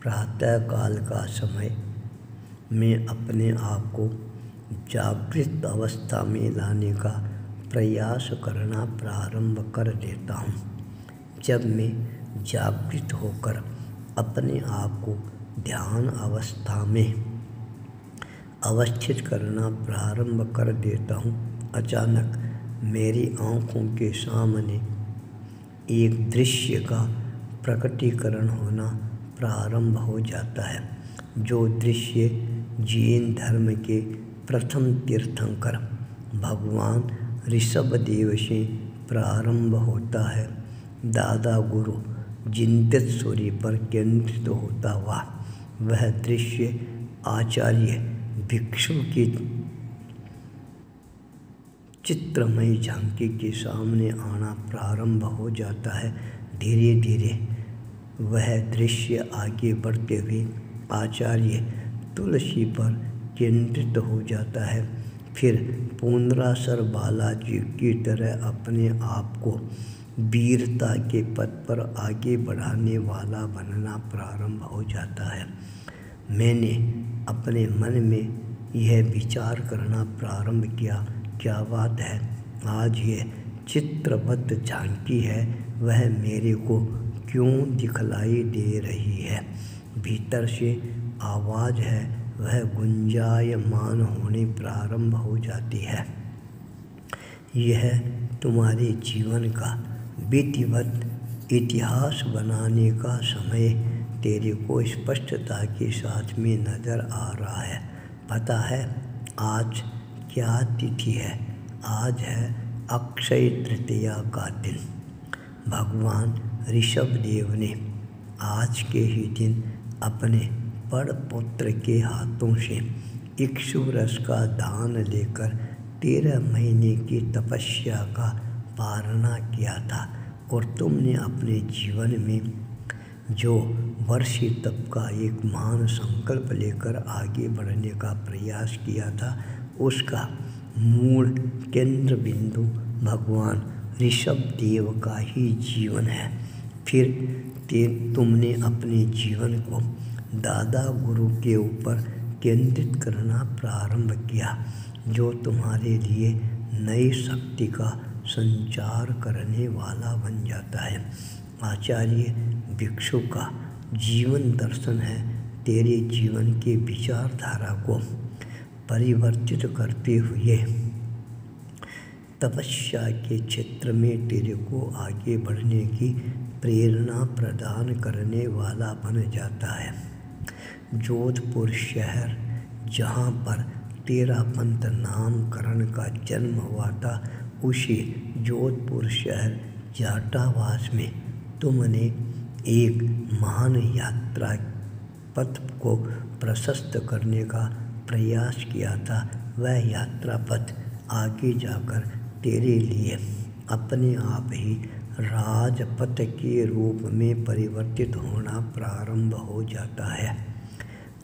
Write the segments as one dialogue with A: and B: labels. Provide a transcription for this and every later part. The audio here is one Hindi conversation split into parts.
A: प्रातःकाल का समय मैं अपने आप को जागृत अवस्था में लाने का प्रयास करना प्रारंभ कर देता हूँ। जब मैं जागृत होकर अपने आप को ध्यान अवस्था में अवस्थित करना प्रारंभ कर देता हूँ, अचानक मेरी आँखों के सामने एक दृश्य का प्रकटीकरण होना प्रारंभ हो जाता है। जो दृश्य जैन धर्म के प्रथम तीर्थंकर भगवान ऋषभदेव से प्रारंभ होता है, दादा गुरु जिनतेत सूर्य पर केंद्रित होता हुआ वह दृश्य आचार्य भिक्षु की चित्रमय झांकी के सामने आना प्रारंभ हो जाता है। धीरे धीरे वह दृश्य आगे बढ़ते हुए आचार्य तुलसी पर केंद्रित हो जाता है। फिर पुनरासर बालाजी की तरह अपने आप को वीरता के पथ पर आगे बढ़ाने वाला बनना प्रारंभ हो जाता है। मैंने अपने मन में यह विचार करना प्रारंभ किया, क्या बात है, आज यह चित्रबद्ध झांकी है वह मेरे को क्यों दिखलाई दे रही है। भीतर से आवाज़ है वह गुंजायमान होने प्रारंभ हो जाती है। यह तुम्हारे जीवन का विधिवत इतिहास बनाने का समय तेरे को स्पष्टता के साथ में नज़र आ रहा है। पता है आज क्या तिथि है? आज है अक्षय तृतीया का दिन। भगवान ऋषभदेव ने आज के ही दिन अपने बड़ पुत्र के हाथों से इक्षु रस का दान लेकर 13 महीने की तपस्या का पारणा किया था और तुमने अपने जीवन में जो वर्षी तप का एक महान संकल्प लेकर आगे बढ़ने का प्रयास किया था उसका मूल केंद्र बिंदु भगवान ऋषभदेव का ही जीवन है। फिर तुमने अपने जीवन को दादा गुरु के ऊपर केंद्रित करना प्रारंभ किया जो तुम्हारे लिए नई शक्ति का संचार करने वाला बन जाता है। आचार्य भिक्षु का जीवन दर्शन है तेरे जीवन के विचारधारा को परिवर्तित करते हुए तपस्या के क्षेत्र में तेरे को आगे बढ़ने की प्रेरणा प्रदान करने वाला बन जाता है। जोधपुर शहर जहाँ पर तेरा पंथ नामकरण का जन्म हुआ था उसी जोधपुर शहर जाटावास में तुमने एक महान यात्रा पथ को प्रशस्त करने का प्रयास किया था। वह यात्रा पथ आगे जाकर तेरे लिए अपने आप ही राजपथ के रूप में परिवर्तित होना प्रारंभ हो जाता है।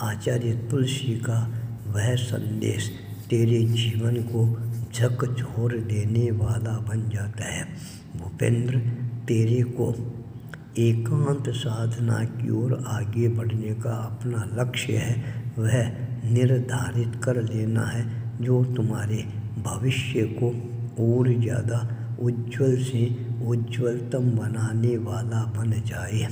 A: आचार्य तुलसी का वह संदेश तेरे जीवन को झकझोर देने वाला बन जाता है। भूपेंद्र तेरे को एकांत साधना की ओर आगे बढ़ने का अपना लक्ष्य है वह निर्धारित कर लेना है जो तुम्हारे भविष्य को और ज़्यादा उज्ज्वल से उज्ज्वलतम बनाने वाला बन जाए।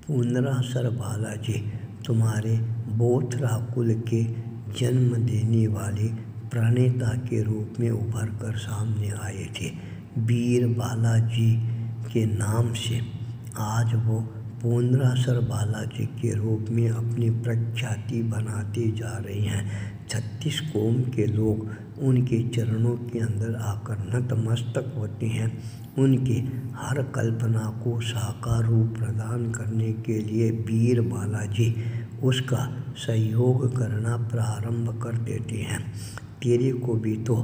A: पुनरासर बालाजी तुम्हारे बोथरा कुल के जन्म देने वाले प्रणेता के रूप में उभर कर सामने आए थे। वीर बालाजी के नाम से आज वो पुनरासर बालाजी के रूप में अपनी प्रख्याति बनाते जा रहे हैं। 36 कौम के लोग उनके चरणों के अंदर आकर नतमस्तक होते हैं। उनकी हर कल्पना को साकार रूप प्रदान करने के लिए वीर बालाजी उसका सहयोग करना प्रारंभ कर देते हैं। तेरे को भी तो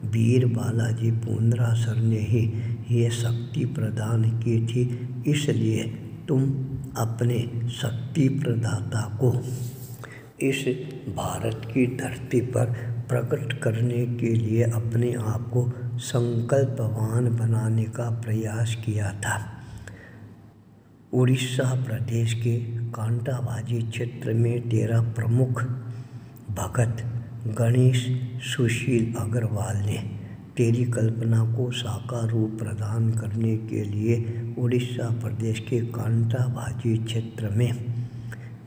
A: वीर बालाजी पुनरासर ने ही ये शक्ति प्रदान की थी, इसलिए तुम अपने शक्ति प्रदाता को इस भारत की धरती पर प्रकट करने के लिए अपने आप को संकल्पवान बनाने का प्रयास किया था। उड़ीसा प्रदेश के कांटाबाजी क्षेत्र में तेरा प्रमुख भगत गणेश सुशील अग्रवाल ने तेरी कल्पना को साकार रूप प्रदान करने के लिए उड़ीसा प्रदेश के कांटाबाजी क्षेत्र में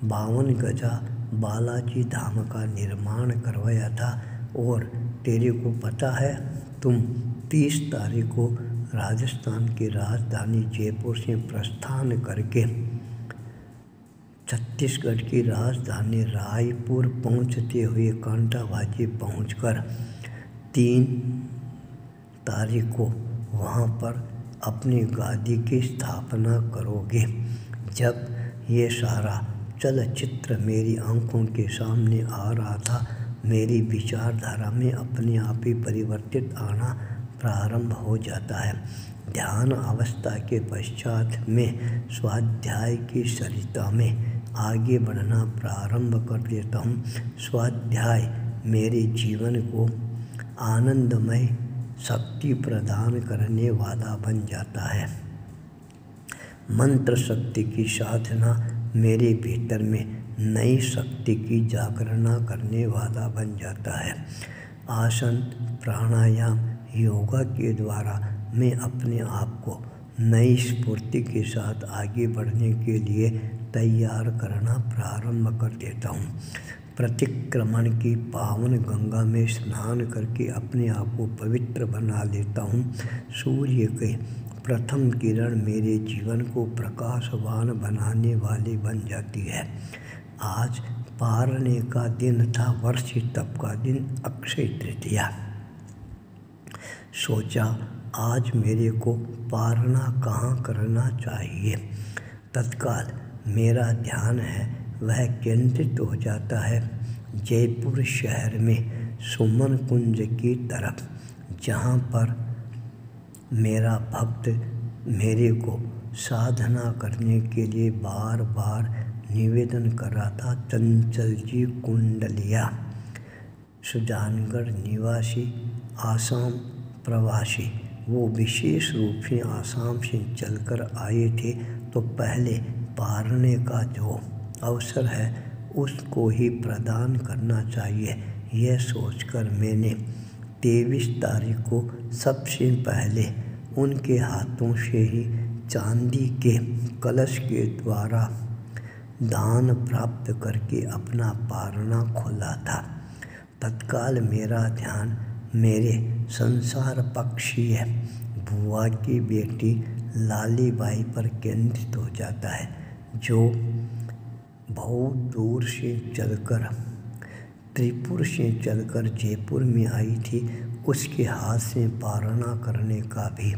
A: 52 गजा बालाजी धाम का निर्माण करवाया था। और तेरे को पता है, तुम 30 तारीख को राजस्थान की राजधानी जयपुर से प्रस्थान करके छत्तीसगढ़ की राजधानी रायपुर पहुंचते हुए कांटाबाजी पहुंचकर 3 तारीख को वहां पर अपनी गादी की स्थापना करोगे। जब ये सारा चलचित्र मेरी आंखों के सामने आ रहा था, मेरी विचारधारा में अपने आप ही परिवर्तित आना प्रारंभ हो जाता है। ध्यान अवस्था के पश्चात मैं स्वाध्याय की सरिता में आगे बढ़ना प्रारंभ कर देता हूँ। स्वाध्याय मेरे जीवन को आनंदमय शक्ति प्रदान करने वाला बन जाता है। मंत्र शक्ति की साधना मेरे भीतर में नई शक्ति की जागरणा करने वाला बन जाता है। आसन, प्राणायाम, योगा के द्वारा मैं अपने आप को नई स्फूर्ति के साथ आगे बढ़ने के लिए तैयार करना प्रारंभ कर देता हूँ। प्रतिक्रमण की पावन गंगा में स्नान करके अपने आप को पवित्र बना लेता हूँ। सूर्य के प्रथम किरण मेरे जीवन को प्रकाशवान बनाने वाली बन जाती है। आज पारने का दिन था, वर्षी तप का दिन, अक्षय तृतीया। सोचा आज मेरे को पारना कहाँ करना चाहिए। तत्काल मेरा ध्यान है वह केंद्रित हो जाता है जयपुर शहर में सुमन कुंज की तरफ, जहाँ पर मेरा भक्त मेरे को साधना करने के लिए बार बार निवेदन कर रहा था। चंचल जी कुंडलिया, सुजानगढ़ निवासी, आसाम प्रवासी, वो विशेष रूप से आसाम से चलकर आए थे, तो पहले पारने का जो अवसर है उसको ही प्रदान करना चाहिए। यह सोचकर मैंने 23 तारीख को सबसे पहले उनके हाथों से ही चांदी के कलश के द्वारा दान प्राप्त करके अपना पारना खोला था। तत्काल मेरा ध्यान मेरे संसार पक्षीय बुआ की बेटी लालीबाई पर केंद्रित हो जाता है, जो बहुत दूर से चलकर त्रिपुर से चलकर जयपुर में आई थी। उसके हाथ से पारना करने का भी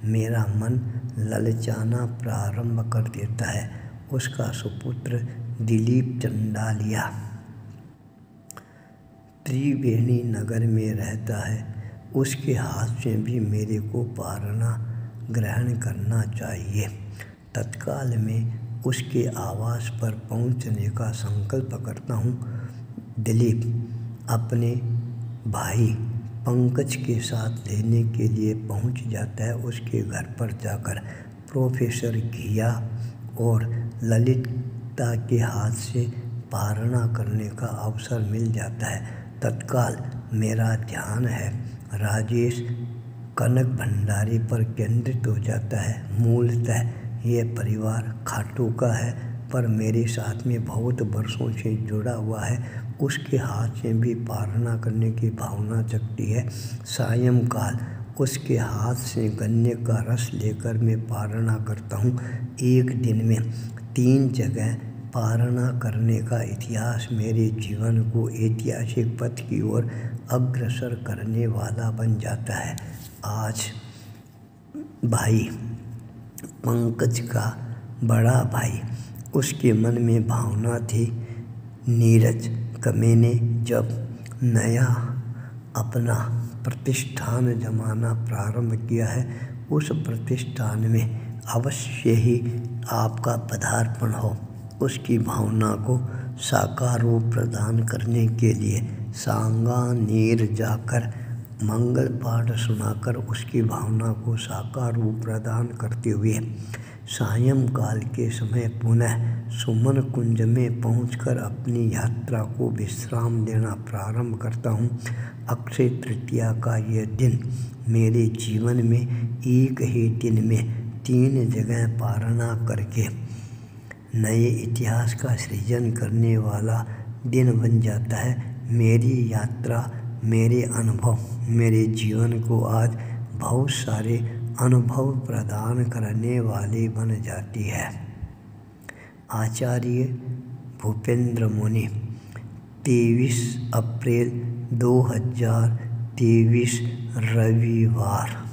A: मेरा मन ललचाना प्रारंभ कर देता है। उसका सुपुत्र दिलीप चंडालिया त्रिवेणी नगर में रहता है, उसके हाथ से भी मेरे को पारना ग्रहण करना चाहिए। तत्काल में उसके आवास पर पहुंचने का संकल्प करता हूँ। दिलीप अपने भाई पंकज के साथ लेने के लिए पहुंच जाता है। उसके घर पर जाकर प्रोफेसर घिया और ललिता के हाथ से पारना करने का अवसर मिल जाता है। तत्काल मेरा ध्यान है राजेश कनक भंडारी पर केंद्रित हो जाता है। मूलतः यह परिवार खाटू का है, पर मेरे साथ में बहुत वर्षों से जुड़ा हुआ है। उसके हाथ से भी पारना करने की भावना जगती है। सायंकाल उसके हाथ से गन्ने का रस लेकर मैं पारना करता हूँ। एक दिन में 3 जगह पारना करने का इतिहास मेरे जीवन को ऐतिहासिक पथ की ओर अग्रसर करने वाला बन जाता है। आज भाई पंकज का बड़ा भाई, उसके मन में भावना थी नीरज का मैंने जब नया अपना प्रतिष्ठान जमाना प्रारंभ किया है, उस प्रतिष्ठान में अवश्य ही आपका पदार्पण हो। उसकी भावना को साकार रूप प्रदान करने के लिए सांगानेर जाकर मंगल पाठ सुनाकर उसकी भावना को साकार रूप प्रदान करते हुए सायंकाल के समय पुनः सुमन कुंज में पहुंचकर अपनी यात्रा को विश्राम देना प्रारंभ करता हूँ। अक्षय तृतीया का यह दिन मेरे जीवन में एक ही दिन में 3 जगह पारना करके नए इतिहास का सृजन करने वाला दिन बन जाता है। मेरी यात्रा, मेरे अनुभव मेरे जीवन को आज बहुत सारे अनुभव प्रदान करने वाली बन जाती है। आचार्य भूपेंद्र मुनि 23 अप्रैल 2023 रविवार।